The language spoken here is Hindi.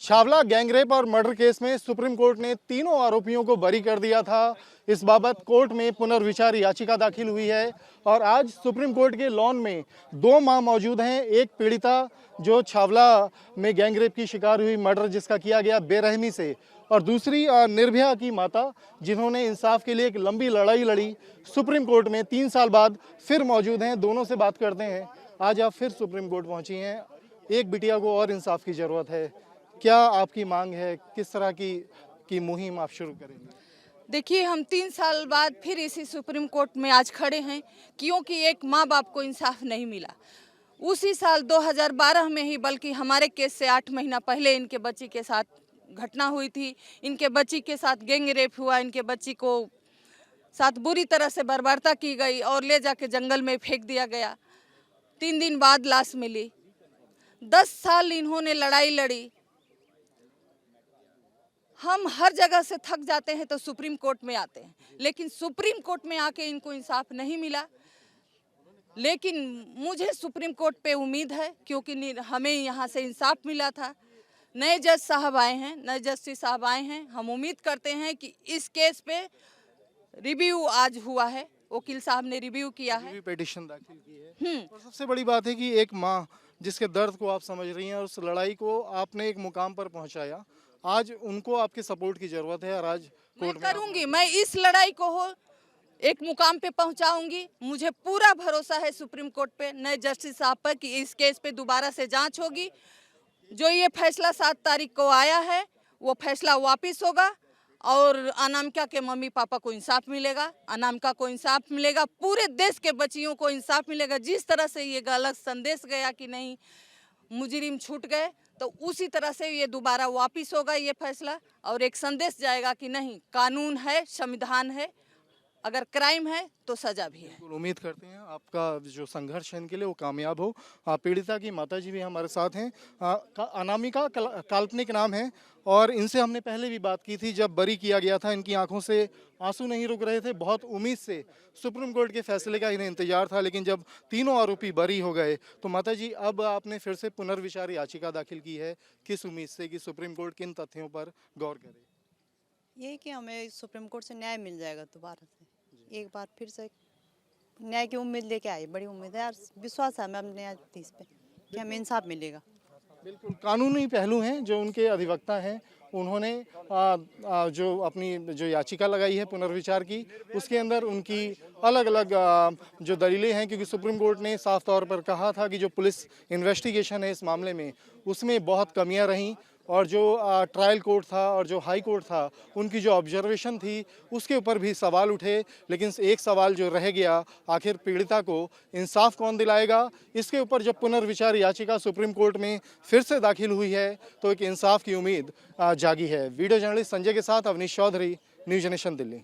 छावला गैंगरेप और मर्डर केस में सुप्रीम कोर्ट ने तीनों आरोपियों को बरी कर दिया था। इस बाबत कोर्ट में पुनर्विचार याचिका दाखिल हुई है और आज सुप्रीम कोर्ट के लॉन में दो मां मौजूद हैं। एक पीड़िता जो छावला में गैंगरेप की शिकार हुई, मर्डर जिसका किया गया बेरहमी से, और दूसरी निर्भया की माता जिन्होंने इंसाफ के लिए एक लंबी लड़ाई लड़ी। सुप्रीम कोर्ट में 3 साल बाद फिर मौजूद हैं। दोनों से बात करते हैं। आज आप फिर सुप्रीम कोर्ट पहुंची हैं। एक बिटिया को और इंसाफ की ज़रूरत है, क्या आपकी मांग है? किस तरह की मुहिम आप शुरू करेंगे? देखिए, हम 3 साल बाद फिर इसी सुप्रीम कोर्ट में आज खड़े हैं क्योंकि एक माँ बाप को इंसाफ नहीं मिला। उसी साल 2012 में ही, बल्कि हमारे केस से 8 महीना पहले इनके बच्ची के साथ घटना हुई थी। इनके बच्ची के साथ गैंग रेप हुआ। इनके बच्ची को साथ बुरी तरह से बर्बरता की गई और ले जाके जंगल में फेंक दिया गया। 3 दिन बाद लाश मिली। 10 साल इन्होंने लड़ाई लड़ी। हम हर जगह से थक जाते हैं तो सुप्रीम कोर्ट में आते हैं, लेकिन सुप्रीम कोर्ट में आके इनको इंसाफ नहीं मिला। लेकिन मुझे सुप्रीम कोर्ट पे उम्मीद है क्योंकि हमें यहाँ से इंसाफ मिला था। नए जज साहब आए हैं, नए जस्टिस साहब आए हैं। हम उम्मीद करते हैं कि इस केस पे रिव्यू आज हुआ है, वकील साहब ने रिव्यू किया है, पिटीशन दाखिल की है। और सबसे बड़ी बात है कि एक माँ जिसके दर्द को आप समझ रही हैं और उस लड़ाई को आपने एक मुकाम पर पहुंचाया, आज उनको आपके सपोर्ट की जरूरत है और आज कोर्ट में करूंगी। मैं इस लड़ाई को एक मुकाम पे पहुंचाऊंगी। मुझे पूरा भरोसा है सुप्रीम कोर्ट पे, नए जस्टिस साहब पर, कि इस केस पे दोबारा से जांच होगी। जो ये फैसला 7 तारीख को आया है वो फैसला वापस होगा और अनामिका के मम्मी पापा को इंसाफ मिलेगा, अनामिका को इंसाफ मिलेगा, पूरे देश के बच्चियों को इंसाफ मिलेगा। जिस तरह से ये गलत संदेश गया कि नहीं मुजरिम छूट गए, तो उसी तरह से ये दोबारा वापस होगा ये फैसला और एक संदेश जाएगा कि नहीं, कानून है, संविधान है, अगर क्राइम है तो सजा भी है। उम्मीद करते हैं आपका जो संघर्ष है इनके लिए वो कामयाब हो। पीड़िता की माताजी भी हमारे साथ हैं। अनामिका काल्पनिक नाम है और इनसे हमने पहले भी बात की थी जब बरी किया गया था। इनकी आंखों से आंसू नहीं रुक रहे थे। बहुत उम्मीद से सुप्रीम कोर्ट के फैसले का इन्हें इंतजार था, लेकिन जब तीनों आरोपी बरी हो गए तो माताजी अब आपने फिर से पुनर्विचार याचिका दाखिल की है। किस उम्मीद से कि सुप्रीम कोर्ट किन तथ्यों पर गौर करे? यही कि हमें सुप्रीम कोर्ट से न्याय मिल जाएगा दोबारा से। एक बार फिर से न्याय की उम्मीद लेके आई। बड़ी उम्मीद है यार, विश्वास है हमें अपने न्यायाधीश पे कि हमें इंसाफ मिलेगा। बिल्कुल कानूनी पहलू हैं जो उनके अधिवक्ता हैं, उन्होंने जो अपनी जो याचिका लगाई है पुनर्विचार की, उसके अंदर उनकी अलग अलग जो दलीलें हैं, क्योंकि सुप्रीम कोर्ट ने साफ तौर पर कहा था कि जो पुलिस इन्वेस्टिगेशन है इस मामले में उसमें बहुत कमियां रहीं और जो ट्रायल कोर्ट था और जो हाई कोर्ट था उनकी जो ऑब्जर्वेशन थी उसके ऊपर भी सवाल उठे। लेकिन एक सवाल जो रह गया, आखिर पीड़िता को इंसाफ कौन दिलाएगा? इसके ऊपर जब पुनर्विचार याचिका सुप्रीम कोर्ट में फिर से दाखिल हुई है तो एक इंसाफ की उम्मीद जागी है। वीडियो जर्नलिस्ट संजय के साथ अवनीश चौधरी, न्यूज़ नेशन दिल्ली।